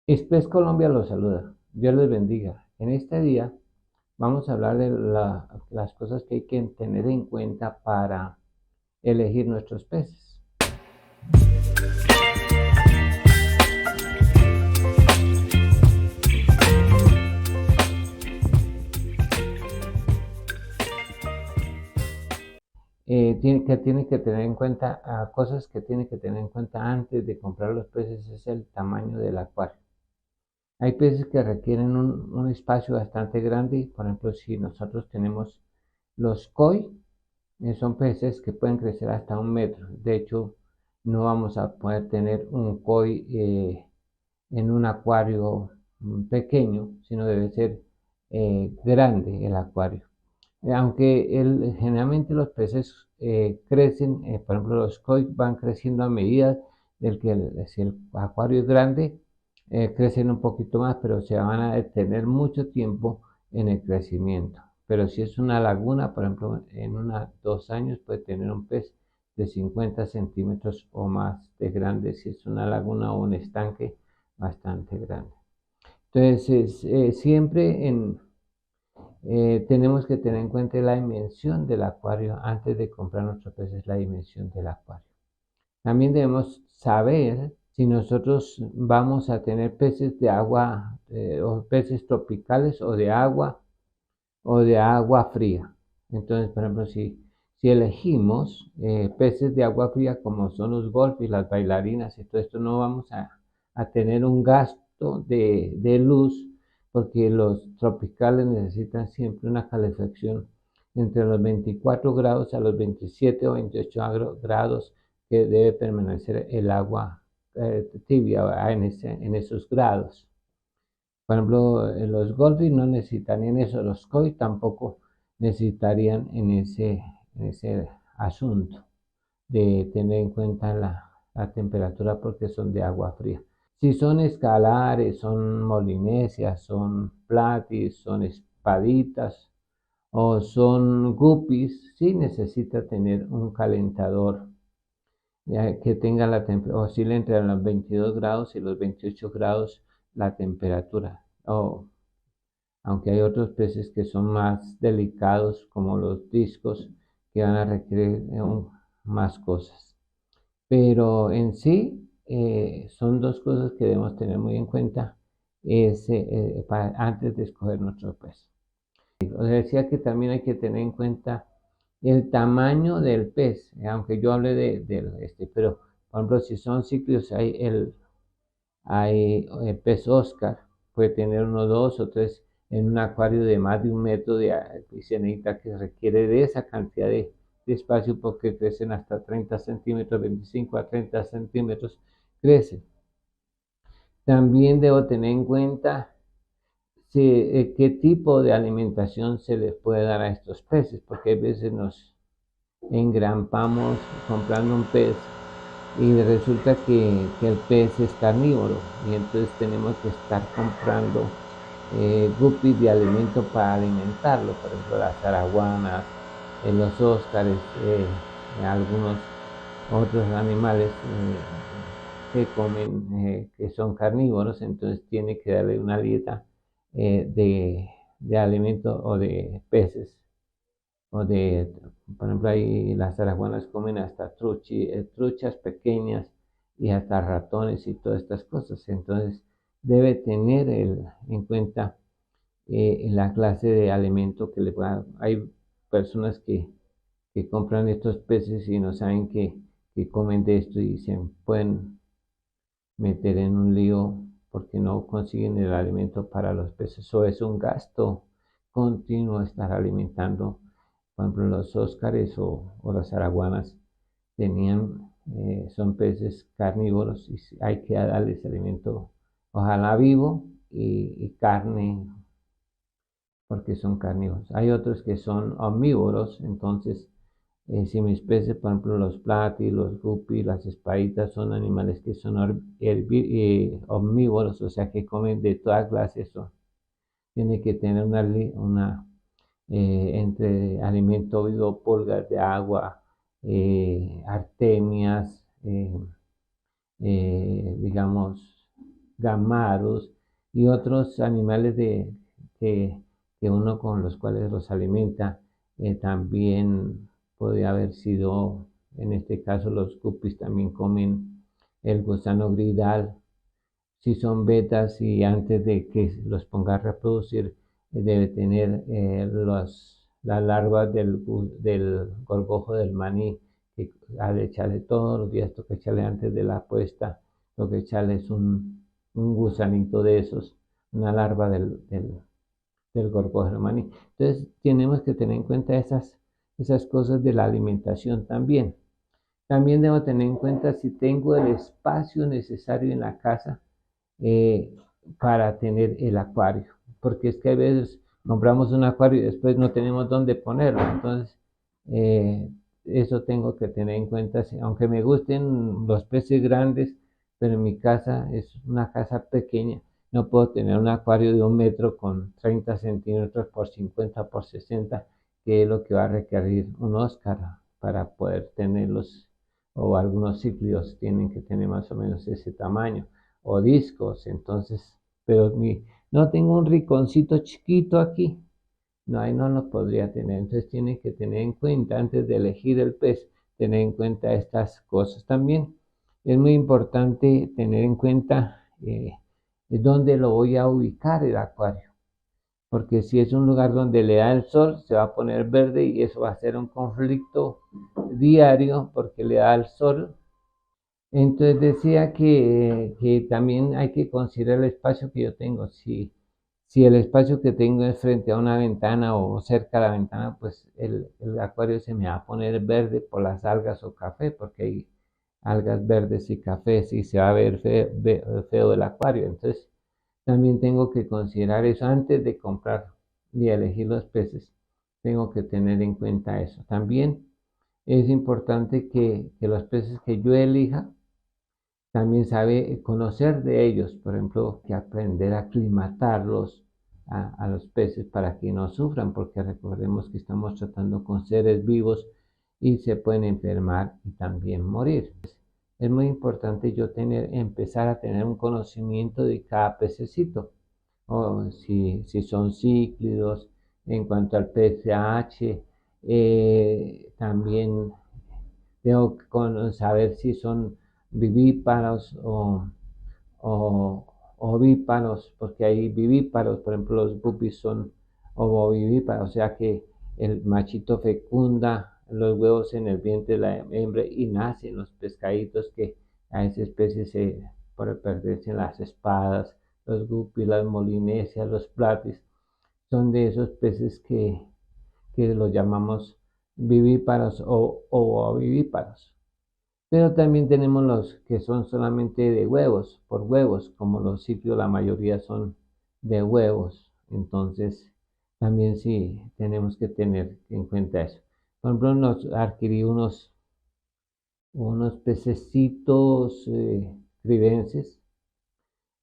Express Colombia los saluda. Dios les bendiga. En este día vamos a hablar de las cosas que hay que tener en cuenta para elegir nuestros peces. Tiene que tener en cuenta, cosas que tiene que tener en cuenta antes de comprar los peces es el tamaño del acuario. Hay peces que requieren un espacio bastante grande. Por ejemplo, si nosotros tenemos los koi, son peces que pueden crecer hasta 1 metro. De hecho, no vamos a poder tener un koi en un acuario pequeño, sino debe ser grande el acuario. Aunque generalmente los peces crecen, por ejemplo los koi van creciendo a medida del que si el acuario es grande, crecen un poquito más, pero se van a detener mucho tiempo en el crecimiento. Pero si es una laguna, por ejemplo, en 2 años puede tener un pez de 50 centímetros o más de grande, si es una laguna o un estanque bastante grande. Entonces, siempre tenemos que tener en cuenta la dimensión del acuario antes de comprar nuestros peces, la dimensión del acuario. También debemos saber si nosotros vamos a tener peces de agua o peces tropicales o de agua fría. Entonces, por ejemplo, si elegimos peces de agua fría como son los golfis, las bailarinas y todo esto, no vamos a tener un gasto de luz porque los tropicales necesitan siempre una calefacción entre los 24 grados a los 27 o 28 grados que debe permanecer el agua tibia en esos grados. Por ejemplo, los golfis no necesitarían eso, los koi tampoco necesitarían en ese asunto de tener en cuenta la temperatura porque son de agua fría. Si son escalares, son molinesias, son platis, son espaditas o son guppies, sí necesita tener un calentador que tenga la temperatura, oscila entre los 22 grados y los 28 grados la temperatura. Aunque hay otros peces que son más delicados, como los discos, que van a requerir más cosas. Pero en sí, son dos cosas que debemos tener muy en cuenta antes de escoger nuestro pez. Os decía que también hay que tener en cuenta el tamaño del pez, aunque yo hable pero por ejemplo, si son cíclidos, hay el pez Oscar, puede tener uno, dos o tres en un acuario de más de 1 metro y se necesita que requiere de esa cantidad de espacio porque crecen hasta 30 centímetros, 25 a 30 centímetros crecen. También debo tener en cuenta qué tipo de alimentación se les puede dar a estos peces, porque a veces nos engrampamos comprando un pez y resulta que el pez es carnívoro y entonces tenemos que estar comprando guppies de alimento para alimentarlo, por ejemplo las araguanas, los óscares, algunos otros animales que son carnívoros, entonces tiene que darle una dieta de alimento o de peces o por ejemplo, ahí las araguanas comen hasta truchas pequeñas y hasta ratones y todas estas cosas. Entonces, debe tener en cuenta la clase de alimento que le pueda. Hay personas que compran estos peces y no saben que comen de esto y se pueden meter en un lío porque no consiguen el alimento para los peces. Eso es un gasto continuo estar alimentando. Por ejemplo, los óscares o las araguanas son peces carnívoros y hay que darles alimento, ojalá vivo y carne, porque son carnívoros. Hay otros que son omnívoros, entonces, si mis peces, por ejemplo, los platis, los guppies, las espaditas, son animales que son omnívoros, o sea, que comen de toda clase, tiene que tener entre alimento vivo, pulgas de agua, artemias, digamos, gamaros y otros animales que uno con los cuales los alimenta. También podría haber sido, en este caso, los guppies también comen el gusano gridal. Si son betas y antes de que los ponga a reproducir, debe tener las larvas del gorgojo del maní, que al echarle todos los días, toca echarle antes de la puesta, toca echarle es un gusanito de esos, una larva del gorgojo del maní. Entonces tenemos que tener en cuenta esas cosas de la alimentación también. También debo tener en cuenta si tengo el espacio necesario en la casa eh, para tener el acuario, porque es que a veces compramos un acuario y después no tenemos dónde ponerlo. Entonces eh, eso tengo que tener en cuenta, aunque me gusten los peces grandes, pero en mi casa es una casa pequeña, no puedo tener un acuario de 1 metro con 30 centímetros por 50 por 60, que es lo que va a requerir un Oscar para poder tenerlos, o algunos cíclidos tienen que tener más o menos ese tamaño, o discos. Entonces, pero no tengo un rinconcito chiquito aquí, no, ahí no lo podría tener. Entonces tiene que tener en cuenta, antes de elegir el pez, tener en cuenta estas cosas también. Es muy importante tener en cuenta dónde lo voy a ubicar el acuario, porque si es un lugar donde le da el sol, se va a poner verde y eso va a ser un conflicto diario porque le da el sol. Entonces decía que también hay que considerar el espacio que yo tengo. Si el espacio que tengo es frente a una ventana o cerca de la ventana, pues el acuario se me va a poner verde por las algas o café, porque hay algas verdes y cafés y se va a ver feo el acuario. Entonces también tengo que considerar eso antes de comprar y elegir los peces. Tengo que tener en cuenta eso. También es importante que los peces que yo elija también sabe conocer de ellos, por ejemplo, que aprender a aclimatarlos a los peces para que no sufran, porque recordemos que estamos tratando con seres vivos y se pueden enfermar y también morir. Es muy importante yo empezar a tener un conocimiento de cada pececito, o si son cíclidos, en cuanto al pH, también tengo que saber si son vivíparos o ovíparos, porque hay vivíparos, por ejemplo, los guppies son ovovivíparos, o sea que el machito fecunda los huevos en el vientre de la hembra y nacen los pescaditos que a esa especie por perderse las espadas, los guppies, las molinesias, los platis, son de esos peces que los llamamos vivíparos o ovovivíparos. Pero también tenemos los que son solamente de huevos, por huevos, como los ciclos, la mayoría son de huevos. Entonces, también sí tenemos que tener en cuenta eso. Por ejemplo, nos adquirí unos pececitos cribenses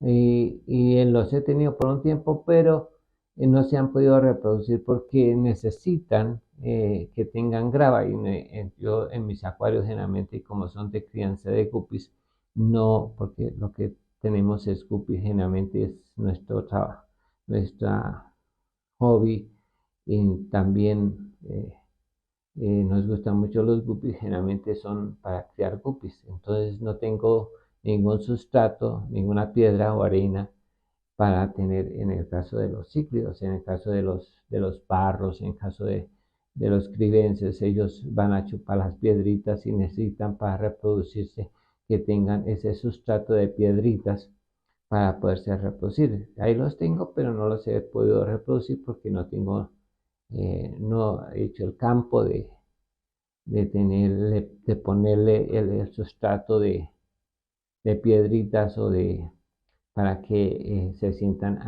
y los he tenido por un tiempo, pero no se han podido reproducir porque necesitan que tengan grava. Y yo en mis acuarios generalmente, como son de crianza de guppies, no, porque lo que tenemos es guppies, generalmente es nuestro trabajo, nuestra hobby, y también nos gustan mucho los guppies, generalmente son para criar guppies. Entonces no tengo ningún sustrato, ninguna piedra o arena para tener en el caso de los cíclidos, en el caso de los parros, en el caso de los cribenses. Ellos van a chupar las piedritas y necesitan para reproducirse que tengan ese sustrato de piedritas para poderse reproducir. Ahí los tengo, pero no los he podido reproducir porque no he hecho el campo de ponerle el sustrato de piedritas para que se sientan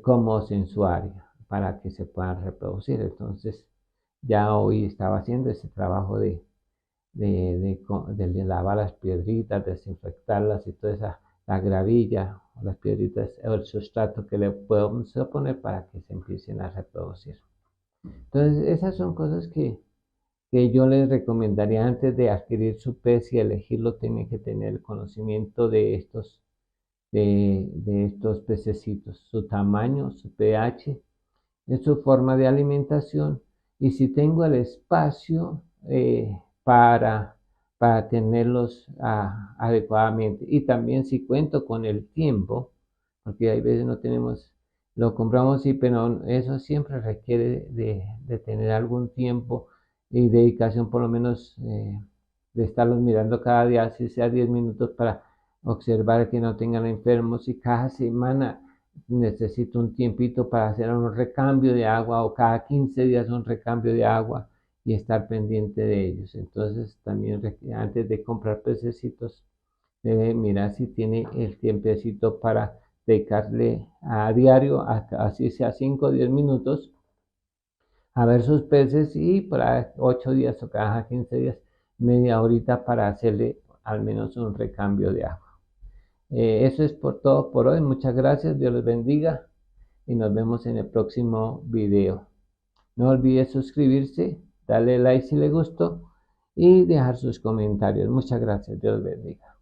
cómodos en su área, para que se puedan reproducir. Entonces, ya hoy estaba haciendo ese trabajo de lavar las piedritas, desinfectarlas y toda la gravilla, las piedritas, el sustrato que le podemos poner para que se empiecen a reproducir. Entonces, esas son cosas que yo les recomendaría antes de adquirir su pez y elegirlo. Tienen que tener el conocimiento de estos de estos pececitos, su tamaño, su pH, es su forma de alimentación y si tengo el espacio para tenerlos adecuadamente. Y también si cuento con el tiempo, porque hay veces no tenemos, lo compramos sí, pero eso siempre requiere de tener algún tiempo y dedicación, por lo menos de estarlos mirando cada día, si sea 10 minutos para observar que no tengan enfermos y cada semana necesito un tiempito para hacer un recambio de agua o cada 15 días un recambio de agua y estar pendiente de ellos. Entonces también antes de comprar pececitos debe mirar si tiene el tiempecito para dedicarle a diario, así sea 5 o 10 minutos, a ver sus peces y para 8 días o cada 15 días media horita para hacerle al menos un recambio de agua. Eso es por todo por hoy. Muchas gracias. Dios les bendiga y nos vemos en el próximo video. No olvide suscribirse, darle like si le gustó y dejar sus comentarios. Muchas gracias. Dios les bendiga.